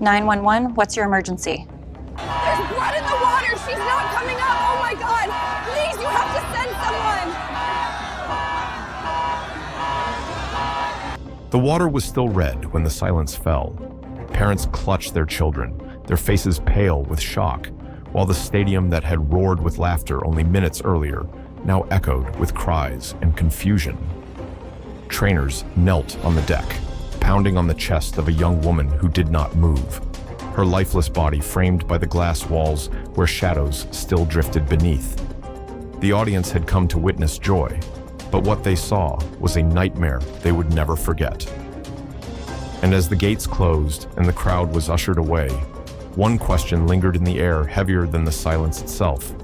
911, what's your emergency? There's blood in the water! She's not coming up! Oh my God! Please, you have to send someone! The water was still red when the silence fell. Parents clutched their children, their faces pale with shock, while the stadium that had roared with laughter only minutes earlier now echoed with cries and confusion. Trainers knelt on the deck, pounding on the chest of a young woman who did not move, her lifeless body framed by the glass walls where shadows still drifted beneath. The audience had come to witness joy, but what they saw was a nightmare they would never forget. And as the gates closed and the crowd was ushered away, one question lingered in the air, heavier than the silence itself.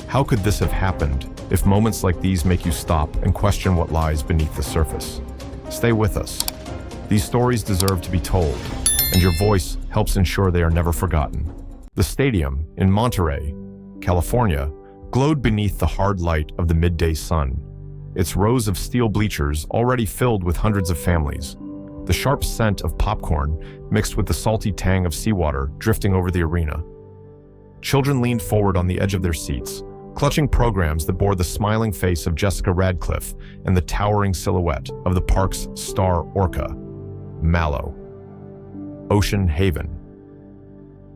How could this have happened if moments like these make you stop and question what lies beneath the surface? Stay with us. These stories deserve to be told, and your voice helps ensure they are never forgotten. The stadium in Monterey, California, glowed beneath the hard light of the midday sun, its rows of steel bleachers already filled with hundreds of families. The sharp scent of popcorn mixed with the salty tang of seawater drifting over the arena. Children leaned forward on the edge of their seats, clutching programs that bore the smiling face of Jessica Radcliffe and the towering silhouette of the park's star Orca, Mallo. Ocean Haven.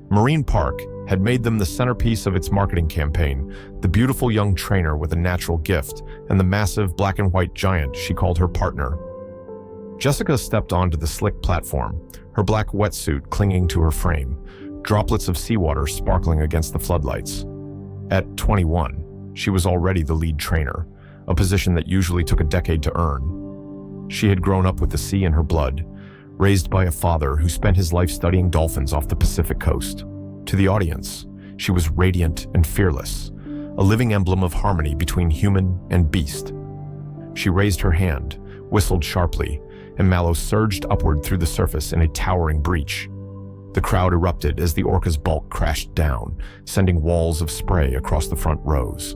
Marine Park had made them the centerpiece of its marketing campaign, the beautiful young trainer with a natural gift and the massive black and white giant she called her partner. Jessica stepped onto the slick platform, her black wetsuit clinging to her frame, droplets of seawater sparkling against the floodlights. At 21, she was already the lead trainer, a position that usually took a decade to earn. She had grown up with the sea in her blood, raised by a father who spent his life studying dolphins off the Pacific coast. To the audience, she was radiant and fearless, a living emblem of harmony between human and beast. She raised her hand, whistled sharply, and Mallo surged upward through the surface in a towering breach. The crowd erupted as the Orca's bulk crashed down, sending walls of spray across the front rows.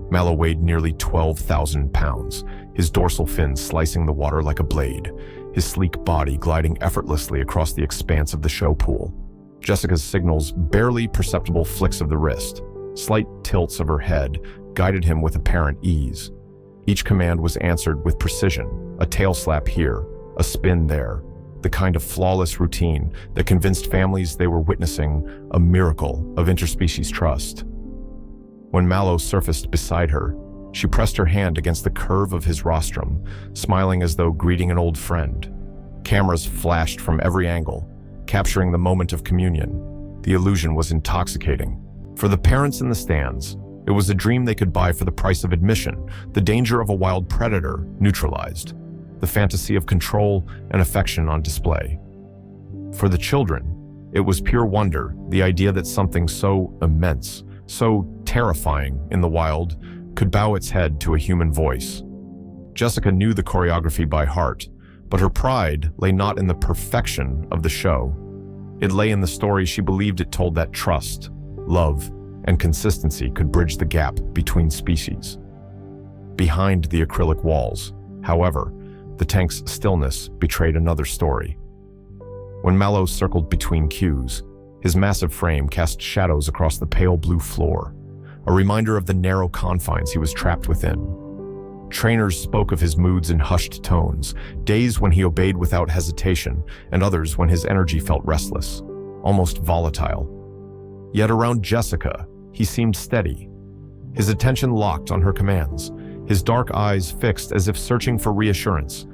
Mallo weighed nearly 12,000 pounds, his dorsal fins slicing the water like a blade, his sleek body gliding effortlessly across the expanse of the show pool. Jessica's signals, barely perceptible flicks of the wrist, slight tilts of her head, guided him with apparent ease. Each command was answered with precision, a tail slap here, a spin there, the kind of flawless routine that convinced families they were witnessing a miracle of interspecies trust. When Mallo surfaced beside her, she pressed her hand against the curve of his rostrum, smiling as though greeting an old friend. Cameras flashed from every angle, capturing the moment of communion. The illusion was intoxicating. For the parents in the stands, it was a dream they could buy for the price of admission, the danger of a wild predator neutralized, the fantasy of control and affection on display. For the children, it was pure wonder, the idea that something so immense, so terrifying in the wild, could bow its head to a human voice. Jessica knew the choreography by heart, but her pride lay not in the perfection of the show. It lay in the story she believed it told that trust, love, and consistency could bridge the gap between species. Behind the acrylic walls, however, the tank's stillness betrayed another story. When Mallo circled between cues, his massive frame cast shadows across the pale blue floor, a reminder of the narrow confines he was trapped within. Trainers spoke of his moods in hushed tones, days when he obeyed without hesitation, and others when his energy felt restless, almost volatile. Yet around Jessica, he seemed steady, his attention locked on her commands, his dark eyes fixed as if searching for reassurance.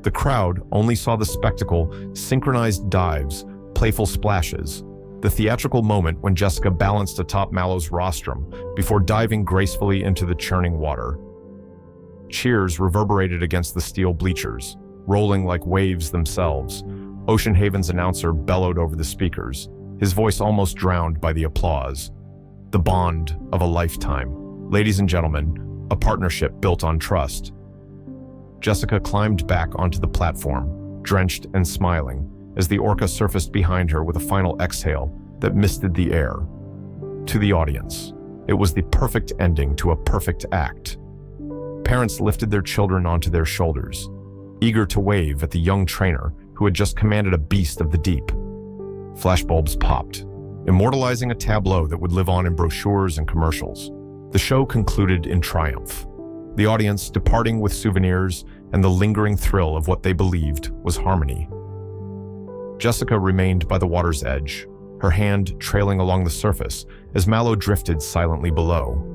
The crowd only saw the spectacle, synchronized dives, playful splashes, the theatrical moment when Jessica balanced atop Mallo's rostrum before diving gracefully into the churning water. Cheers reverberated against the steel bleachers, rolling like waves themselves. Ocean Haven's announcer bellowed over the speakers, his voice almost drowned by the applause. The bond of a lifetime. Ladies and gentlemen, a partnership built on trust. Jessica climbed back onto the platform, drenched and smiling, as the Orca surfaced behind her with a final exhale that misted the air. To the audience, it was the perfect ending to a perfect act. Parents lifted their children onto their shoulders, eager to wave at the young trainer who had just commanded a beast of the deep. Flashbulbs popped, immortalizing a tableau that would live on in brochures and commercials. The show concluded in triumph, the audience departing with souvenirs and the lingering thrill of what they believed was harmony. Jessica remained by the water's edge, her hand trailing along the surface as Mallo drifted silently below.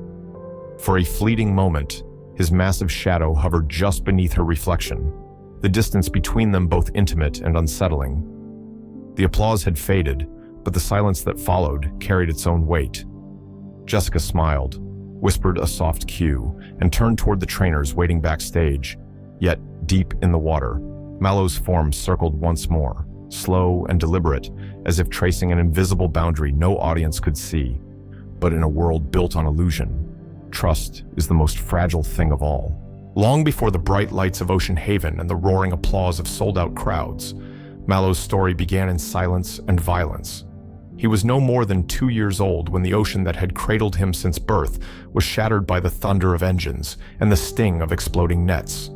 For a fleeting moment, his massive shadow hovered just beneath her reflection, the distance between them both intimate and unsettling. The applause had faded, but the silence that followed carried its own weight. Jessica smiled, whispered a soft cue, and turned toward the trainers waiting backstage. Yet, deep in the water, Mallo's form circled once more, slow and deliberate, as if tracing an invisible boundary no audience could see. But in a world built on illusion, trust is the most fragile thing of all. Long before the bright lights of Ocean Haven and the roaring applause of sold-out crowds, Mallo's story began in silence and violence. He was no more than 2 years old when the ocean that had cradled him since birth was shattered by the thunder of engines and the sting of exploding nets.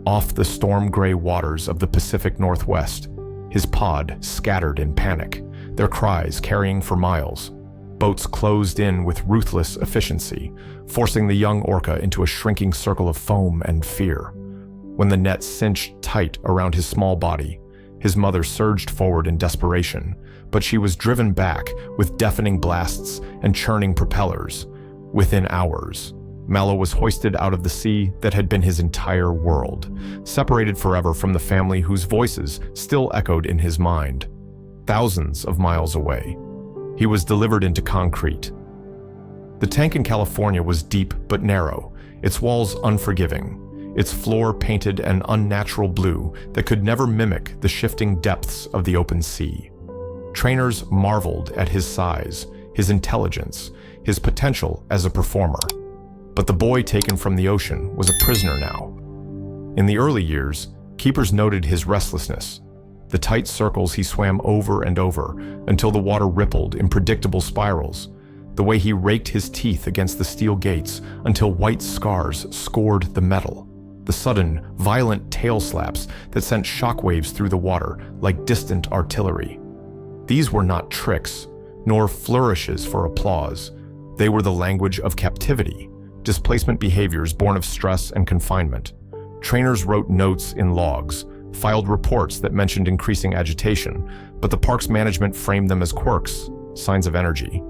Off the storm-gray waters of the Pacific Northwest, his pod scattered in panic, their cries carrying for miles. Boats closed in with ruthless efficiency, forcing the young Orca into a shrinking circle of foam and fear. When the net cinched tight around his small body, his mother surged forward in desperation, but she was driven back with deafening blasts and churning propellers. Within hours, Mallo was hoisted out of the sea that had been his entire world, separated forever from the family whose voices still echoed in his mind. Thousands of miles away, he was delivered into concrete. The tank in California was deep but narrow, its walls unforgiving, its floor painted an unnatural blue that could never mimic the shifting depths of the open sea. Trainers marveled at his size, his intelligence, his potential as a performer. But the boy taken from the ocean was a prisoner now. In the early years, keepers noted his restlessness, the tight circles he swam over and over until the water rippled in predictable spirals, the way he raked his teeth against the steel gates until white scars scored the metal, the sudden, violent tail slaps that sent shockwaves through the water like distant artillery. These were not tricks, nor flourishes for applause. They were the language of captivity, displacement behaviors born of stress and confinement. Trainers wrote notes in logs, filed reports that mentioned increasing agitation, but the park's management framed them as quirks, signs of energy.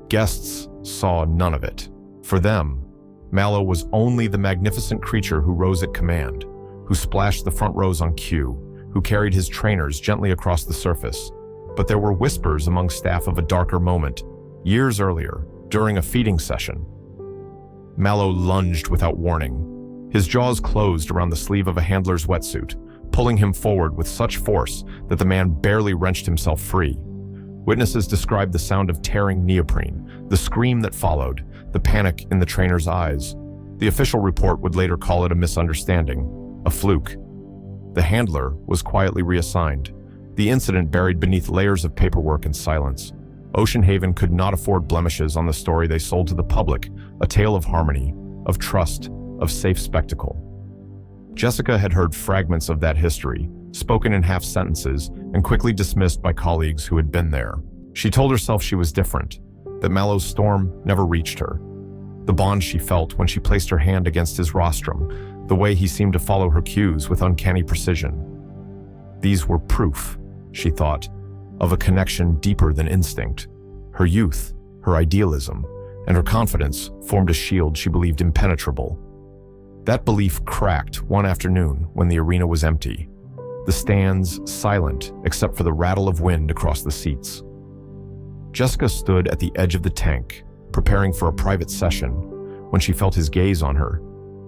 Guests saw none of it. For them, Mallo was only the magnificent creature who rose at command, who splashed the front rows on cue, who carried his trainers gently across the surface. But there were whispers among staff of a darker moment. Years earlier, during a feeding session, Mallo lunged without warning. His jaws closed around the sleeve of a handler's wetsuit, pulling him forward with such force that the man barely wrenched himself free. Witnesses described the sound of tearing neoprene, the scream that followed, the panic in the trainer's eyes. The official report would later call it a misunderstanding, a fluke. The handler was quietly reassigned, the incident buried beneath layers of paperwork and silence. Ocean Haven could not afford blemishes on the story they sold to the public, a tale of harmony, of trust, of safe spectacle. Jessica had heard fragments of that history, spoken in half sentences and quickly dismissed by colleagues who had been there. She told herself she was different, that Mallo's storm never reached her. The bond she felt when she placed her hand against his rostrum, the way he seemed to follow her cues with uncanny precision. These were proof, she thought, of a connection deeper than instinct. Her youth, her idealism, and her confidence formed a shield she believed impenetrable. That belief cracked one afternoon when the arena was empty, the stands silent except for the rattle of wind across the seats. Jessica stood at the edge of the tank, preparing for a private session, when she felt his gaze on her,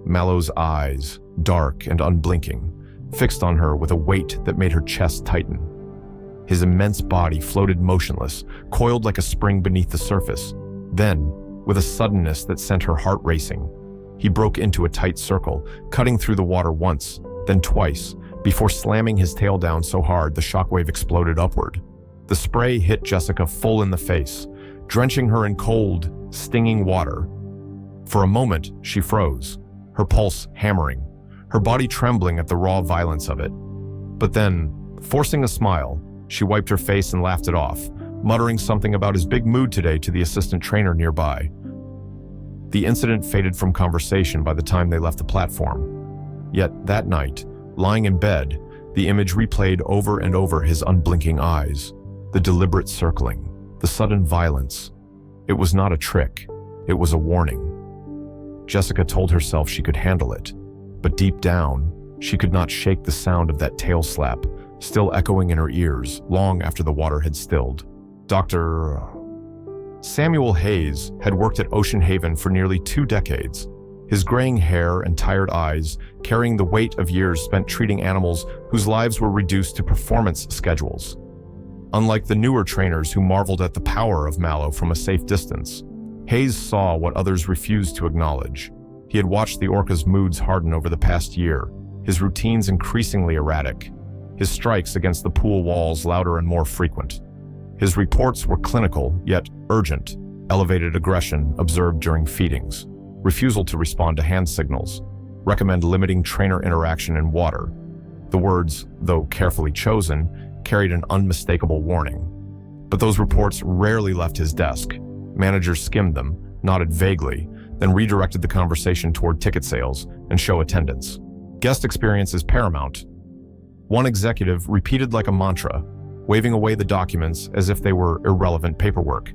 Mallo's eyes, dark and unblinking, fixed on her with a weight that made her chest tighten. His immense body floated motionless, coiled like a spring beneath the surface. Then, with a suddenness that sent her heart racing, he broke into a tight circle, cutting through the water once, then twice, before slamming his tail down so hard the shockwave exploded upward. The spray hit Jessica full in the face, drenching her in cold, stinging water. For a moment, she froze, her pulse hammering, her body trembling at the raw violence of it. But then, forcing a smile, She wiped her face and laughed it off, muttering something about his big mood today to the assistant trainer nearby. The incident faded from conversation by the time they left the platform. Yet that night, lying in bed, the image replayed over and over his unblinking eyes, the deliberate circling, the sudden violence. It was not a trick, it was a warning. Jessica told herself she could handle it, but deep down, she could not shake the sound of that tail slap, still echoing in her ears long after the water had stilled. Dr. Samuel Hayes had worked at Ocean Haven for nearly 2 decades, his graying hair and tired eyes carrying the weight of years spent treating animals whose lives were reduced to performance schedules. Unlike the newer trainers who marveled at the power of Mallo from a safe distance, Hayes saw what others refused to acknowledge. He had watched the Orca's moods harden over the past year, his routines increasingly erratic, his strikes against the pool walls louder and more frequent. His reports were clinical, yet urgent, elevated aggression observed during feedings, refusal to respond to hand signals, recommend limiting trainer interaction in water. The words, though carefully chosen, carried an unmistakable warning. But those reports rarely left his desk. Managers skimmed them, nodded vaguely, then redirected the conversation toward ticket sales and show attendance. Guest experience is paramount. One executive repeated like a mantra, waving away the documents as if they were irrelevant paperwork.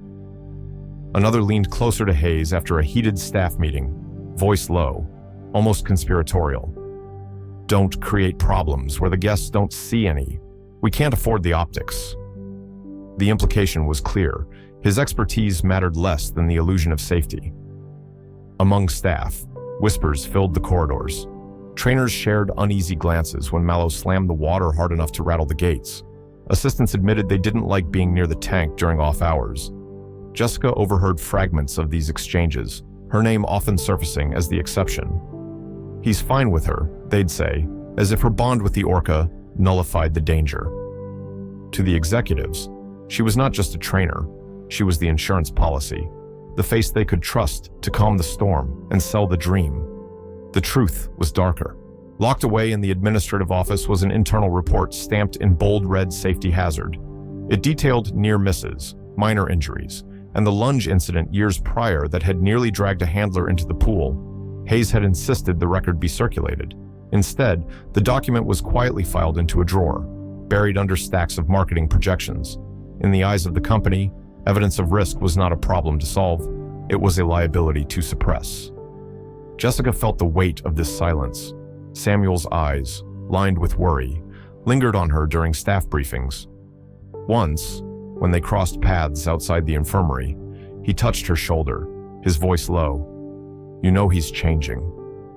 Another leaned closer to Hayes after a heated staff meeting, voice low, almost conspiratorial. Don't create problems where the guests don't see any. We can't afford the optics. The implication was clear. His expertise mattered less than the illusion of safety. Among staff, whispers filled the corridors. Trainers shared uneasy glances when Mallo slammed the water hard enough to rattle the gates. Assistants admitted they didn't like being near the tank during off hours. Jessica overheard fragments of these exchanges, her name often surfacing as the exception. He's fine with her, they'd say, as if her bond with the Orca nullified the danger. To the executives, she was not just a trainer, she was the insurance policy, the face they could trust to calm the storm and sell the dream. The truth was darker. Locked away in the administrative office was an internal report stamped in bold red safety hazard. It detailed near misses, minor injuries, and the lunge incident years prior that had nearly dragged a handler into the pool. Hayes had insisted the record be circulated. Instead, the document was quietly filed into a drawer, buried under stacks of marketing projections. In the eyes of the company, evidence of risk was not a problem to solve, it was a liability to suppress. Jessica felt the weight of this silence. Samuel's eyes, lined with worry, lingered on her during staff briefings. Once, when they crossed paths outside the infirmary, he touched her shoulder, his voice low. You know he's changing.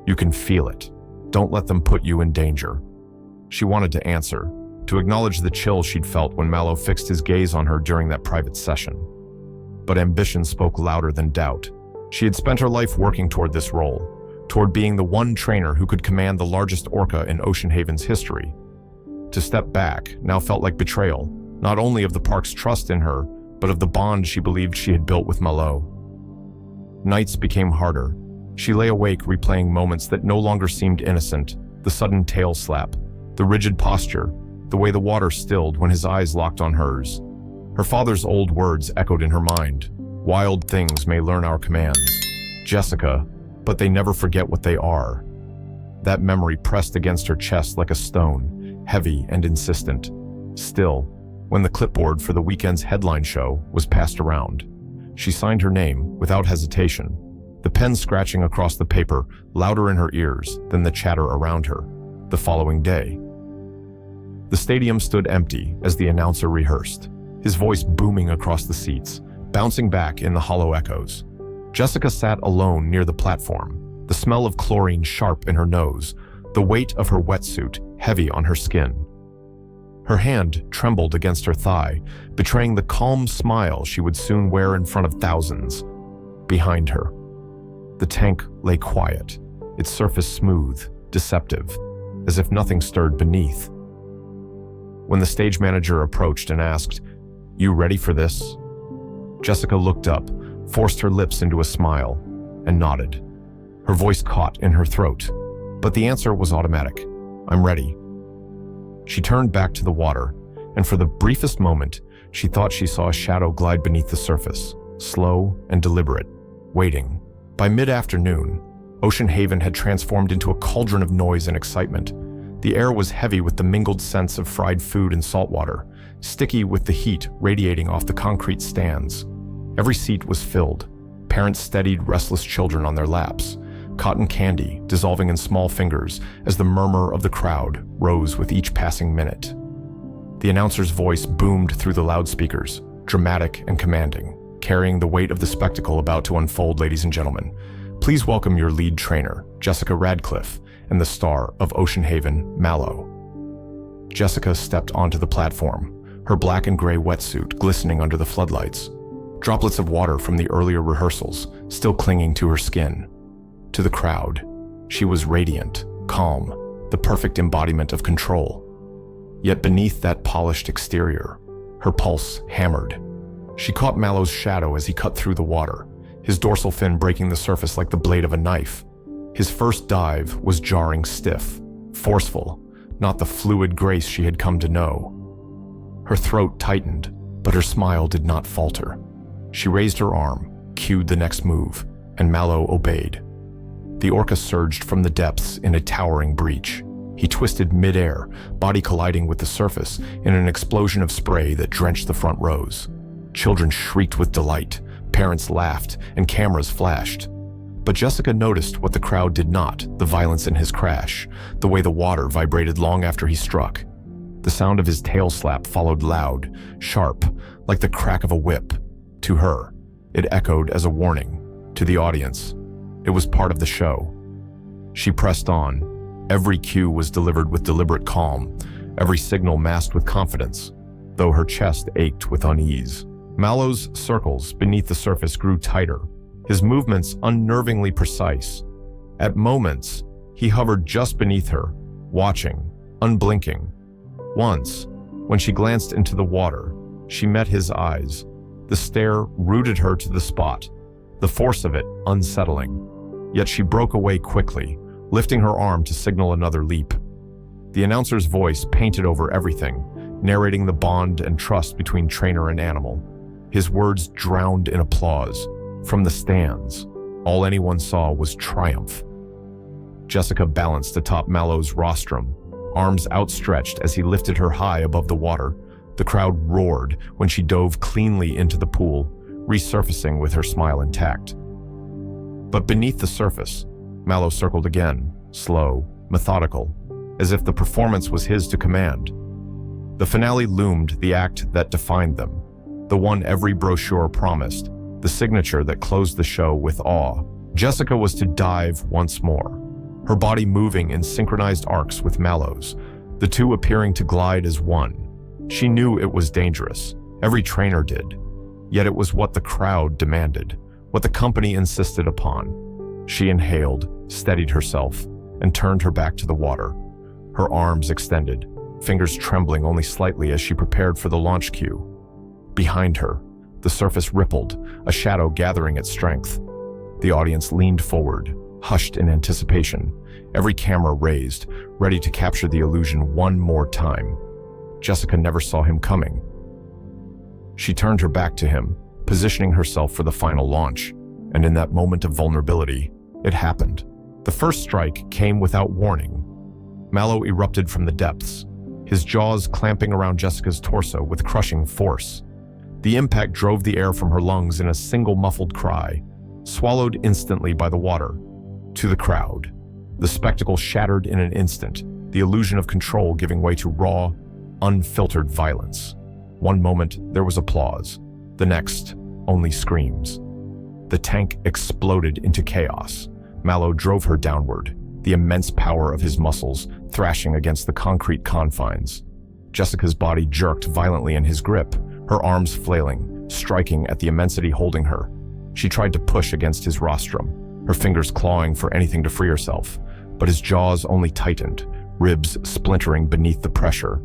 You can feel it. Don't let them put you in danger. She wanted to answer, to acknowledge the chill she'd felt when Mallo fixed his gaze on her during that private session. But ambition spoke louder than doubt. She had spent her life working toward this role, toward being the one trainer who could command the largest Orca in Ocean Haven's history. To step back now felt like betrayal, not only of the park's trust in her, but of the bond she believed she had built with Mallo. Nights became harder. She lay awake replaying moments that no longer seemed innocent, the sudden tail slap, the rigid posture, the way the water stilled when his eyes locked on hers. Her father's old words echoed in her mind. Wild things may learn our commands. Jessica, but they never forget what they are. That memory pressed against her chest like a stone, heavy and insistent. Still, when the clipboard for the weekend's headline show was passed around, she signed her name without hesitation, the pen scratching across the paper louder in her ears than the chatter around her. The following day, the stadium stood empty as the announcer rehearsed, his voice booming across the seats, bouncing back in the hollow echoes. Jessica sat alone near the platform, the smell of chlorine sharp in her nose, the weight of her wetsuit heavy on her skin. Her hand trembled against her thigh, betraying the calm smile she would soon wear in front of thousands. Behind her, the tank lay quiet, its surface smooth, deceptive, as if nothing stirred beneath. When the stage manager approached and asked, "You ready for this?" Jessica looked up, forced her lips into a smile, and nodded. Her voice caught in her throat, but the answer was automatic. "I'm ready." She turned back to the water, and for the briefest moment, she thought she saw a shadow glide beneath the surface, slow and deliberate, waiting. By mid-afternoon, Ocean Haven had transformed into a cauldron of noise and excitement. The air was heavy with the mingled scents of fried food and salt water, sticky with the heat radiating off the concrete stands. Every seat was filled. Parents steadied restless children on their laps, cotton candy dissolving in small fingers as the murmur of the crowd rose with each passing minute. The announcer's voice boomed through the loudspeakers, dramatic and commanding, carrying the weight of the spectacle about to unfold. Ladies and gentlemen, please welcome your lead trainer, Jessica Radcliffe, and the star of Ocean Haven, Mallo. Jessica stepped onto the platform, her black and gray wetsuit glistening under the floodlights, droplets of water from the earlier rehearsals still clinging to her skin. To the crowd, she was radiant, calm, the perfect embodiment of control. Yet beneath that polished exterior, her pulse hammered. She caught Mallo's shadow as he cut through the water, his dorsal fin breaking the surface like the blade of a knife. His first dive was jarring, stiff, forceful, not the fluid grace she had come to know. Her throat tightened, but her smile did not falter. She raised her arm, cued the next move, and Mallo obeyed. The Orca surged from the depths in a towering breach. He twisted mid-air, body colliding with the surface in an explosion of spray that drenched the front rows. Children shrieked with delight, parents laughed, and cameras flashed. But Jessica noticed what the crowd did not, the violence in his crash, the way the water vibrated long after he struck. The sound of his tail slap followed loud, sharp, like the crack of a whip. To her, it echoed as a warning. To the audience, it was part of the show. She pressed on. Every cue was delivered with deliberate calm, every signal masked with confidence, though her chest ached with unease. Mallo's circles beneath the surface grew tighter, his movements unnervingly precise. At moments, he hovered just beneath her, watching, unblinking. Once, when she glanced into the water, she met his eyes. The stare rooted her to the spot, the force of it unsettling. Yet she broke away quickly, lifting her arm to signal another leap. The announcer's voice painted over everything, narrating the bond and trust between trainer and animal. His words drowned in applause. From the stands, all anyone saw was triumph. Jessica balanced atop Mallo's rostrum, arms outstretched as he lifted her high above the water. The crowd roared when she dove cleanly into the pool, resurfacing with her smile intact. But beneath the surface, Mallo circled again, slow, methodical, as if the performance was his to command. The finale loomed, the act that defined them, the one every brochure promised, the signature that closed the show with awe. Jessica was to dive once more, her body moving in synchronized arcs with Mallo's, the two appearing to glide as one. She knew it was dangerous, every trainer did, yet it was what the crowd demanded, what the company insisted upon. She inhaled, steadied herself, and turned her back to the water, her arms extended, fingers trembling only slightly as she prepared for the launch cue. Behind her, the surface rippled, a shadow gathering its strength. The audience leaned forward, hushed in anticipation, every camera raised, ready to capture the illusion one more time. Jessica never saw him coming. She turned her back to him, positioning herself for the final launch, and in that moment of vulnerability, it happened. The first strike came without warning. Mallo erupted from the depths, his jaws clamping around Jessica's torso with crushing force. The impact drove the air from her lungs in a single muffled cry, swallowed instantly by the water. To the crowd, the spectacle shattered in an instant, the illusion of control giving way to raw, unfiltered violence. One moment, there was applause. The next, only screams. The tank exploded into chaos. Mallo drove her downward, the immense power of his muscles thrashing against the concrete confines. Jessica's body jerked violently in his grip, her arms flailing, striking at the immensity holding her. She tried to push against his rostrum, her fingers clawing for anything to free herself, but his jaws only tightened, ribs splintering beneath the pressure.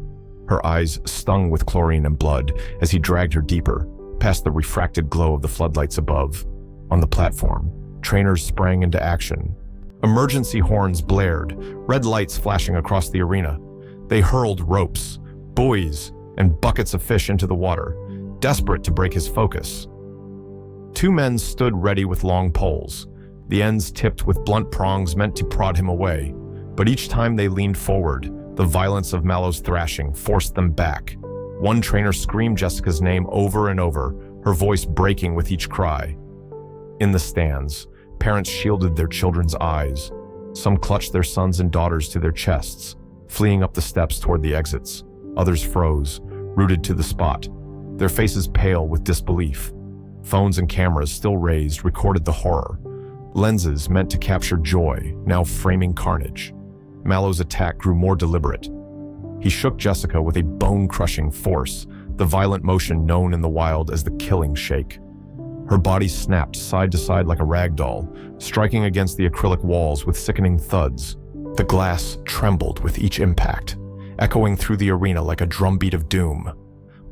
Her eyes stung with chlorine and blood as he dragged her deeper, past the refracted glow of the floodlights above. On the platform, trainers sprang into action. Emergency horns blared, red lights flashing across the arena. They hurled ropes, buoys, and buckets of fish into the water, desperate to break his focus. Two men stood ready with long poles, the ends tipped with blunt prongs meant to prod him away. But each time they leaned forward, the violence of Mallo's thrashing forced them back. One trainer screamed Jessica's name over and over, her voice breaking with each cry. In the stands, parents shielded their children's eyes. Some clutched their sons and daughters to their chests, fleeing up the steps toward the exits. Others froze, rooted to the spot, their faces pale with disbelief. Phones and cameras still raised recorded the horror. Lenses meant to capture joy, now framing carnage. Mallo's attack grew more deliberate. He shook Jessica with a bone-crushing force, the violent motion known in the wild as the killing shake. Her body snapped side to side like a rag doll, striking against the acrylic walls with sickening thuds. The glass trembled with each impact, echoing through the arena like a drumbeat of doom.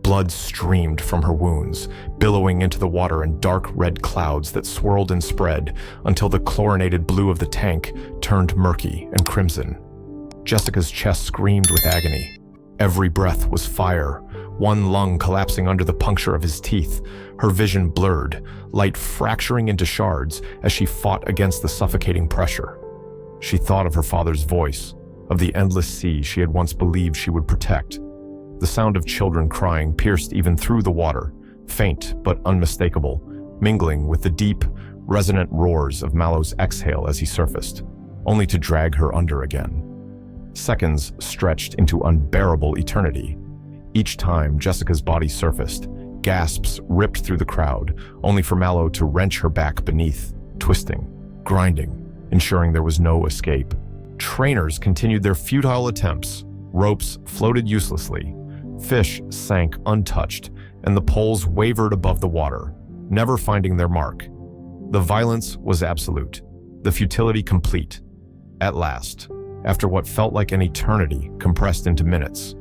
Blood streamed from her wounds, billowing into the water in dark red clouds that swirled and spread until the chlorinated blue of the tank turned murky and crimson. Jessica's chest screamed with agony. Every breath was fire, one lung collapsing under the puncture of his teeth, her vision blurred, light fracturing into shards as she fought against the suffocating pressure. She thought of her father's voice, of the endless sea she had once believed she would protect. The sound of children crying pierced even through the water, faint but unmistakable, mingling with the deep, resonant roars of Mallo's exhale as he surfaced, only to drag her under again. Seconds stretched into unbearable eternity. Each time Jessica's body surfaced, gasps ripped through the crowd, only for Mallo to wrench her back beneath, twisting, grinding, ensuring there was no escape. Trainers continued their futile attempts. Ropes floated uselessly. Fish sank untouched, and the poles wavered above the water, never finding their mark. The violence was absolute, the futility complete. At last, after what felt like an eternity compressed into minutes,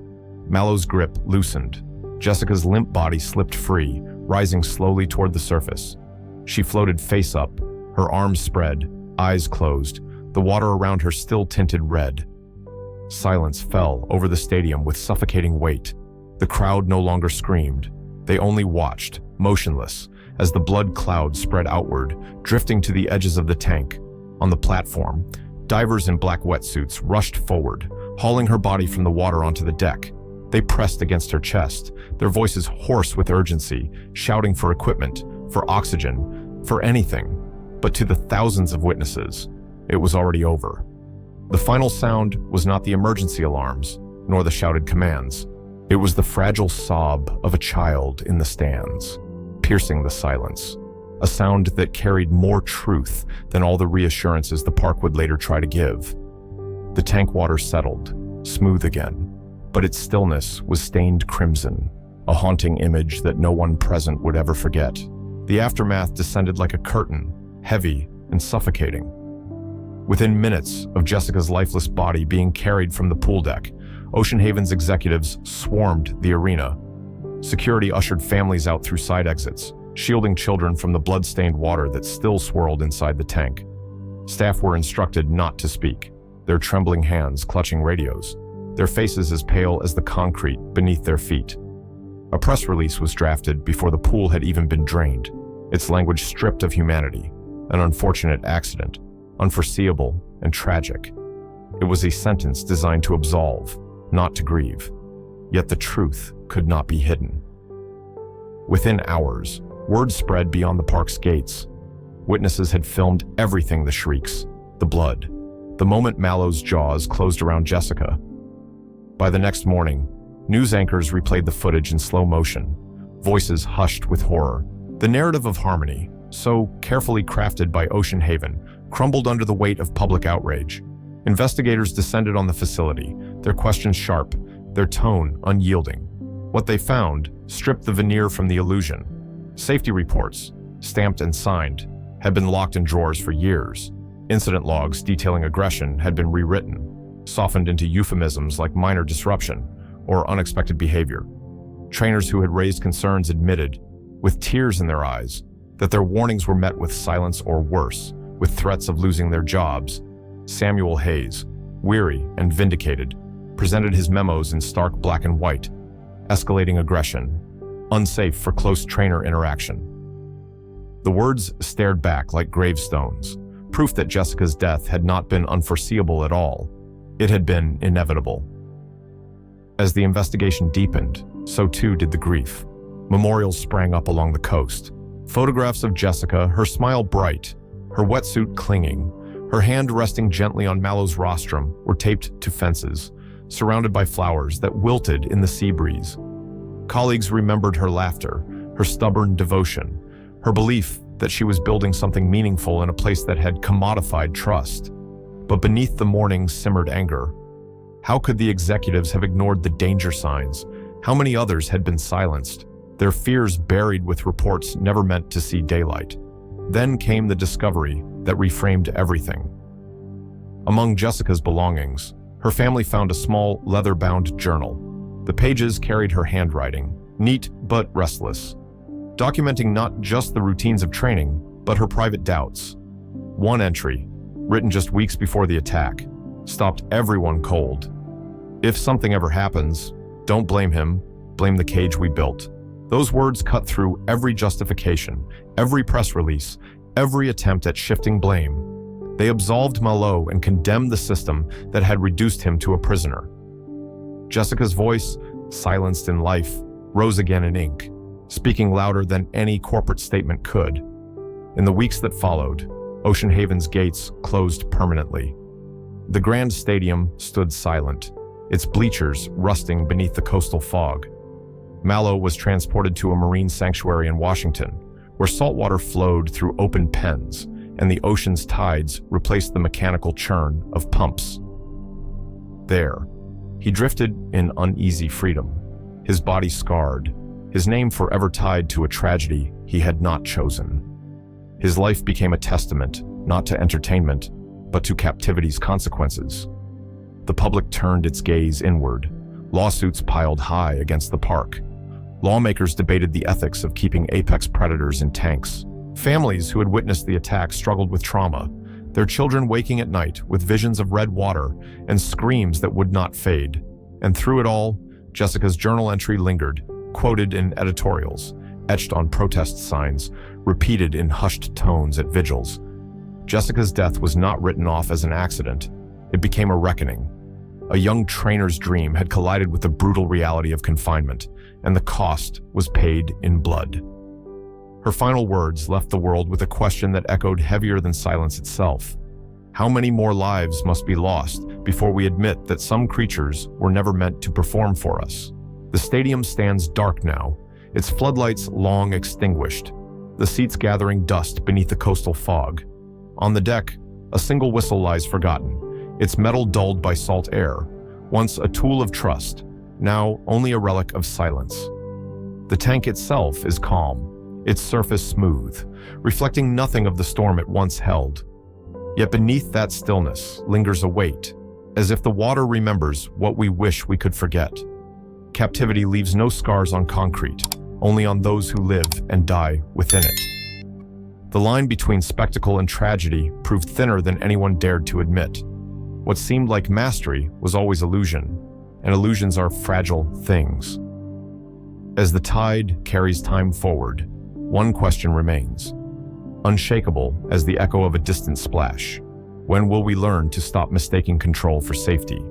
Mallo's grip loosened. Jessica's limp body slipped free, rising slowly toward the surface. She floated face up, her arms spread, eyes closed, the water around her still tinted red. Silence fell over the stadium with suffocating weight. The crowd no longer screamed. They only watched, motionless, as the blood cloud spread outward, drifting to the edges of the tank. On the platform, divers in black wetsuits rushed forward, hauling her body from the water onto the deck. They pressed against her chest, their voices hoarse with urgency, shouting for equipment, for oxygen, for anything. But to the thousands of witnesses, it was already over. The final sound was not the emergency alarms, nor the shouted commands. It was the fragile sob of a child in the stands, piercing the silence. A sound that carried more truth than all the reassurances the park would later try to give. The tank water settled, smooth again, but its stillness was stained crimson, a haunting image that no one present would ever forget. The aftermath descended like a curtain, heavy and suffocating. Within minutes of Jessica's lifeless body being carried from the pool deck, Ocean Haven's executives swarmed the arena. Security ushered families out through side exits, shielding children from the blood-stained water that still swirled inside the tank. Staff were instructed not to speak, their trembling hands clutching radios, their faces as pale as the concrete beneath their feet. A press release was drafted before the pool had even been drained, its language stripped of humanity, an unfortunate accident, unforeseeable and tragic. It was a sentence designed to absolve, not to grieve. Yet the truth could not be hidden. Within hours, word spread beyond the park's gates. Witnesses had filmed everything: the shrieks, the blood, the moment Mallo's jaws closed around Jessica. By the next morning, news anchors replayed the footage in slow motion, voices hushed with horror. The narrative of harmony, so carefully crafted by Ocean Haven, crumbled under the weight of public outrage. Investigators descended on the facility, their questions sharp, their tone unyielding. What they found stripped the veneer from the illusion. Safety reports, stamped and signed, had been locked in drawers for years. Incident logs detailing aggression had been rewritten, softened into euphemisms like minor disruption or unexpected behavior. Trainers who had raised concerns admitted, with tears in their eyes, that their warnings were met with silence or worse, with threats of losing their jobs. Samuel Hayes, weary and vindicated, presented his memos in stark black and white. escalating aggression, unsafe for close trainer interaction. The words stared back like gravestones, proof that Jessica's death had not been unforeseeable at all. It had been inevitable. As the investigation deepened, so too did the grief. Memorials sprang up along the coast. Photographs of Jessica, her smile bright, her wetsuit clinging, her hand resting gently on Mallo's rostrum, were taped to fences, surrounded by flowers that wilted in the sea breeze. Colleagues remembered her laughter, her stubborn devotion, her belief that she was building something meaningful in a place that had commodified trust. But beneath the mourning simmered anger. How could the executives have ignored the danger signs? How many others had been silenced, their fears buried with reports never meant to see daylight? Then came the discovery that reframed everything. Among Jessica's belongings, her family found a small, leather-bound journal. The pages carried her handwriting, neat but restless, documenting not just the routines of training, but her private doubts. One entry, written just weeks before the attack, stopped everyone cold. "If something ever happens, don't blame him, blame the cage we built." Those words cut through every justification, every press release, every attempt at shifting blame. They absolved Mallo and condemned the system that had reduced him to a prisoner. Jessica's voice, silenced in life, rose again in ink, speaking louder than any corporate statement could. In the weeks that followed, Ocean Haven's gates closed permanently. The grand stadium stood silent, its bleachers rusting beneath the coastal fog. Mallo was transported to a marine sanctuary in Washington, where saltwater flowed through open pens, and the ocean's tides replaced the mechanical churn of pumps. There, he drifted in uneasy freedom, his body scarred, his name forever tied to a tragedy he had not chosen. His life became a testament, not to entertainment, but to captivity's consequences. The public turned its gaze inward. Lawsuits piled high against the park. Lawmakers debated the ethics of keeping apex predators in tanks. Families who had witnessed the attack struggled with trauma, their children waking at night with visions of red water and screams that would not fade. And through it all, Jessica's journal entry lingered, quoted in editorials, etched on protest signs, repeated in hushed tones at vigils. Jessica's death was not written off as an accident. It became a reckoning. A young trainer's dream had collided with the brutal reality of confinement, and the cost was paid in blood. Her final words left the world with a question that echoed heavier than silence itself. How many more lives must be lost before we admit that some creatures were never meant to perform for us? The stadium stands dark now, its floodlights long extinguished, the seats gathering dust beneath the coastal fog. On the deck, a single whistle lies forgotten, its metal dulled by salt air, once a tool of trust, now only a relic of silence. The tank itself is calm, its surface smooth, reflecting nothing of the storm it once held. Yet beneath that stillness lingers a weight, as if the water remembers what we wish we could forget. Captivity leaves no scars on concrete, only on those who live and die within it. The line between spectacle and tragedy proved thinner than anyone dared to admit. What seemed like mastery was always illusion, and illusions are fragile things. As the tide carries time forward, one question remains, unshakable as the echo of a distant splash. When will we learn to stop mistaking control for safety?